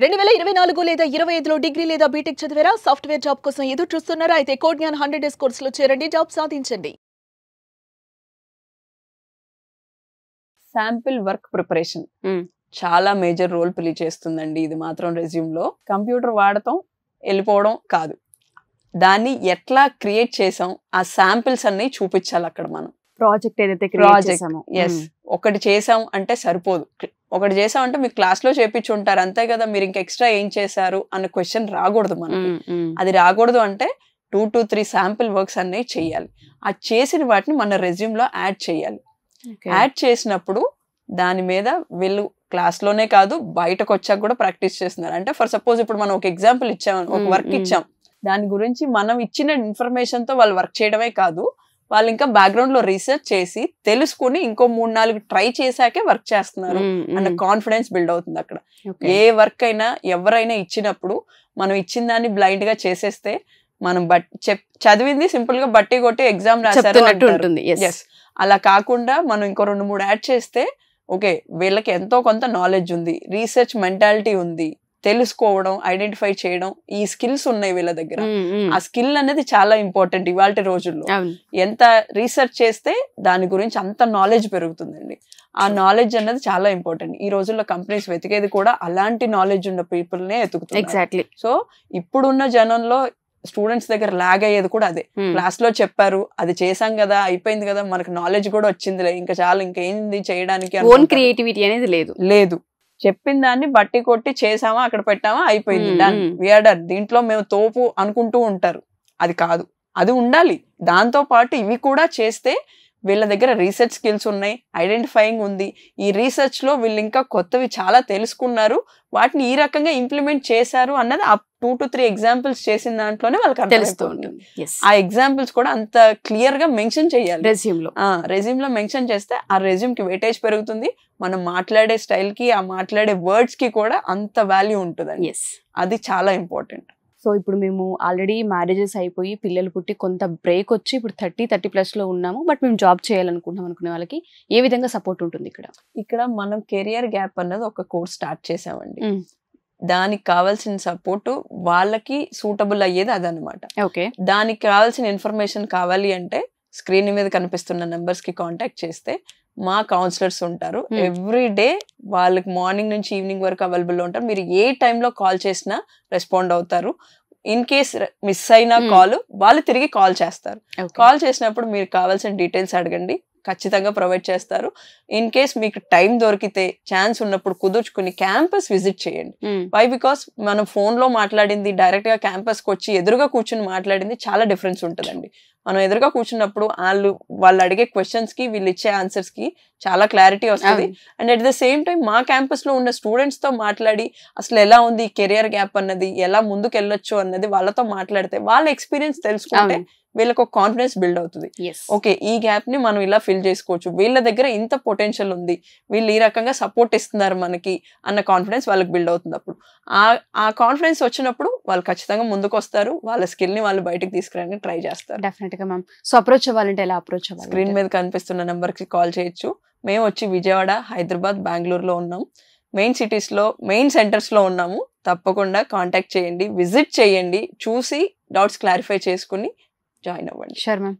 2024 లేదా 25లో డిగ్రీ లేదా బీటెక్ చదివారా? సాఫ్ట్‌వేర్ జాబ్ కోసం ఎదురు చూస్తున్నారా? అయితే కోడ్ జ్ఞాన్ 100 డేస్ కోర్సులో చేరండి, జాబ్ సాధించండి. శాంపిల్ వర్క్ ప్రిపరేషన్ చాలా మేజర్ రోల్ ప్లే చేస్తుందండి. ఇది మాత్రం రెజ్యూమ్లో కంప్యూటర్ వాడటం వెళ్ళిపోవడం కాదు, దాన్ని ఎట్లా క్రియేట్ చేసాం ఆ శాంపిల్స్ అన్ని చూపించాలి అక్కడ. మనం ప్రాజెక్ట్ ఏదైతే క్రియేట్ చేసామో ఒకటి చేసాం అంటే సరిపోదు. ఒకటి చేసాం అంటే మీరు క్లాస్ లో చేపించుంటారు అంతే కదా, మీరు ఇంకా ఎక్స్ట్రా ఏం చేశారు అన్న క్వశ్చన్ రాకూడదు మనకి. అది రాకూడదు అంటే 2 to 3 శాంపిల్ వర్క్స్ అన్ని చెయ్యాలి. ఆ చేసిన వాటిని మన రెజ్యూమ్ లో యాడ్ చేయాలి. యాడ్ చేసినప్పుడు దాని మీద వీళ్ళు క్లాస్ లోనే కాదు బయటకు వచ్చాక కూడా ప్రాక్టీస్ చేస్తున్నారు. అంటే ఫర్ సపోజ్ ఇప్పుడు మనం ఒక ఎగ్జాంపుల్ ఇచ్చాం, ఒక వర్క్ ఇచ్చాం, దాని గురించి మనం ఇచ్చిన ఇన్ఫర్మేషన్ తో వాళ్ళు వర్క్ చేయడమే కాదు, వాళ్ళు ఇంకా బ్యాక్గ్రౌండ్ లో రీసెర్చ్ చేసి తెలుసుకుని ఇంకో 3-4 ట్రై చేశాకే వర్క్ చేస్తున్నారు అన్న కాన్ఫిడెన్స్ బిల్డ్ అవుతుంది అక్కడ. ఏ వర్క్ అయినా ఎవరైనా ఇచ్చినప్పుడు మనం ఇచ్చిన దాన్ని బ్లైండ్ గా చేసేస్తే మనం చదివింది సింపుల్ గా బట్టి కొట్టి ఎగ్జామ్ రాశారు ఉంటుంది. అలా కాకుండా మనం ఇంకో 2-3 యాడ్ చేస్తే ఓకే వీళ్ళకి ఎంతో కొంత నాలెడ్జ్ ఉంది, రీసెర్చ్ మెంటాలిటీ ఉంది, తెలుసుకోవడం, ఐడెంటిఫై చేయడం, ఈ స్కిల్స్ ఉన్నాయి వీళ్ళ దగ్గర. ఆ స్కిల్ అనేది చాలా ఇంపార్టెంట్ ఇవాళ రోజుల్లో. ఎంత రీసెర్చ్ చేస్తే దాని గురించి అంత నాలెడ్జ్ పెరుగుతుందండి. ఆ నాలెడ్జ్ అనేది చాలా ఇంపార్టెంట్. ఈ రోజుల్లో కంపెనీస్ వెతికేది కూడా అలాంటి నాలెడ్జ్ ఉన్న పీపుల్ నే ఎతుకుతారు. సో ఇప్పుడున్న జనంలో స్టూడెంట్స్ దగ్గర లాగ్ అయ్యేది కూడా అదే. క్లాస్ లో చెప్పారు, అది చేసాం కదా, అయిపోయింది కదా, మనకు నాలెడ్జ్ కూడా వచ్చింది, ఇంకా చాలా ఇంకేంది చేయడానికి, ఓన్ క్రియేటివిటీ అనేది లేదు. చెప్పిన దాన్ని బట్టి కొట్టి చేసామా, అక్కడ పెట్టామా, అయిపోయింది, డన్, వీఆర్ డన్, దీంట్లో మేము తోపు అనుకుంటూ ఉంటారు. అది కాదు, అది ఉండాలి. దాంతో పాటు ఇవి కూడా చేస్తే వీళ్ళ దగ్గర రీసెర్చ్ స్కిల్స్ ఉన్నాయి, ఐడెంటిఫైయింగ్ ఉంది. ఈ రీసెర్చ్ లో వీళ్ళు ఇంకా కొత్తవి చాలా తెలుసుకున్నారు, వాటిని ఈ రకంగా ఇంప్లిమెంట్ చేశారు అన్నది ఆ 2 to 3 ఎగ్జాంపుల్స్ చేసిన దాంట్లోనే వాళ్ళకి తెలుస్తుంది. ఆ ఎగ్జాంపుల్స్ కూడా అంత క్లియర్ గా మెన్షన్ చేయాలి రెజ్యూమ్ లో మెన్షన్ చేస్తే ఆ రెజ్యూమ్ కి వెయిటేజ్ పెరుగుతుంది. మనం మాట్లాడే స్టైల్ కి, ఆ మాట్లాడే వర్డ్స్ కి కూడా అంత వాల్యూ ఉంటుందండి. అది చాలా ఇంపార్టెంట్. సో ఇప్పుడు మేము ఆల్రెడీ మ్యారేజెస్ అయిపోయి పిల్లలు పుట్టి కొంత బ్రేక్ వచ్చి ఇప్పుడు 30+ లో ఉన్నాము, బట్ మేము జాబ్ చేయాలనుకుంటున్నాం అనుకునే వాళ్ళకి ఏ విధంగా సపోర్ట్ ఉంటుంది ఇక్కడ? మనం కెరియర్ గ్యాప్ అన్నది ఒక కోర్స్ స్టార్ట్ చేసామండి. దానికి కావాల్సిన సపోర్ట్ వాళ్ళకి సూటబుల్ అయ్యేది అదనమాట. దానికి కావాల్సిన ఇన్ఫర్మేషన్ కావాలి అంటే స్క్రీన్ మీద కనిపిస్తున్న నెంబర్స్ కి కాంటాక్ట్ చేస్తే మా కౌన్సిలర్స్ ఉంటారు. ఎవ్రీ డే వాళ్ళకి మార్నింగ్ నుంచి ఈవినింగ్ వరకు అవైలబుల్ లో ఉంటారు. మీరు ఏ టైంలో కాల్ చేసినా రెస్పాండ్ అవుతారు. ఇన్ కేస్ మిస్ అయిన కాల్ వాళ్ళు తిరిగి కాల్ చేస్తారు. కాల్ చేసినప్పుడు మీరు కావాల్సిన డీటెయిల్స్ అడగండి, ఖచ్చితంగా ప్రొవైడ్ చేస్తారు. ఇన్ కేస్ మీకు టైం దొరికితే, ఛాన్స్ ఉన్నప్పుడు కుదుర్చుకుని క్యాంపస్ విజిట్ చేయండి. వై? బికాస్ మనం ఫోన్ లో మాట్లాడింది డైరెక్ట్ గా క్యాంపస్ కి వచ్చి ఎదురుగా కూర్చుని మాట్లాడింది చాలా డిఫరెన్స్ ఉంటుందండి. మనం ఎదురుగా కూర్చున్నప్పుడు వాళ్ళు అడిగే క్వశ్చన్స్ కి వీళ్ళు ఇచ్చే ఆన్సర్స్ కి చాలా క్లారిటీ వస్తుంది. And at the same time మా క్యాంపస్ లో ఉన్న స్టూడెంట్స్ తో మాట్లాడి అసలు ఎలా ఉంది కెరియర్ గ్యాప్ అన్నది, ఎలా ముందుకు వెళ్ళొచ్చు అన్నది వాళ్ళతో మాట్లాడితే వాళ్ళ ఎక్స్పీరియన్స్ తెలుసుకుంటే వీళ్ళకి ఒక కాన్ఫిడెన్స్ బిల్డ్ అవుతుంది. ఓకే ఈ గ్యాప్ ని మనం ఇలా ఫిల్ చేసుకోవచ్చు, వీళ్ళ దగ్గర ఇంత పొటెన్షియల్ ఉంది, వీళ్ళు ఈ రకంగా సపోర్ట్ ఇస్తున్నారు మనకి అన్న కాన్ఫిడెన్స్ వాళ్ళకి బిల్డ్ అవుతుంది. అప్పుడు ఆ కాన్ఫిడెన్స్ వచ్చినప్పుడు వాళ్ళు ఖచ్చితంగా ముందుకు వస్తారు, వాళ్ళ స్కిల్ ని వాళ్ళు బయటకు తీసుకురావడానికి ట్రై చేస్తారు. డెఫినెట్ గా మ్యామ్. సో అప్రోచ్ అవ్వాలంటే ఎలా అప్రోచ్ అవ్వాలి? స్క్రీన్ మీద కనిపిస్తున్న నెంబర్ కి కాల్ చేయొచ్చు. మేము వచ్చి విజయవాడ, హైదరాబాద్, బెంగళూరులో ఉన్నాం. మెయిన్ సిటీస్ లో, మెయిన్ సెంటర్స్ లో ఉన్నాము. తప్పకుండా కాంటాక్ట్ చేయండి, విజిట్ చేయండి, చూసి డౌట్స్ క్లారిఫై చేసుకుని జాయిన్ అవ్వండి. Sure ma'am.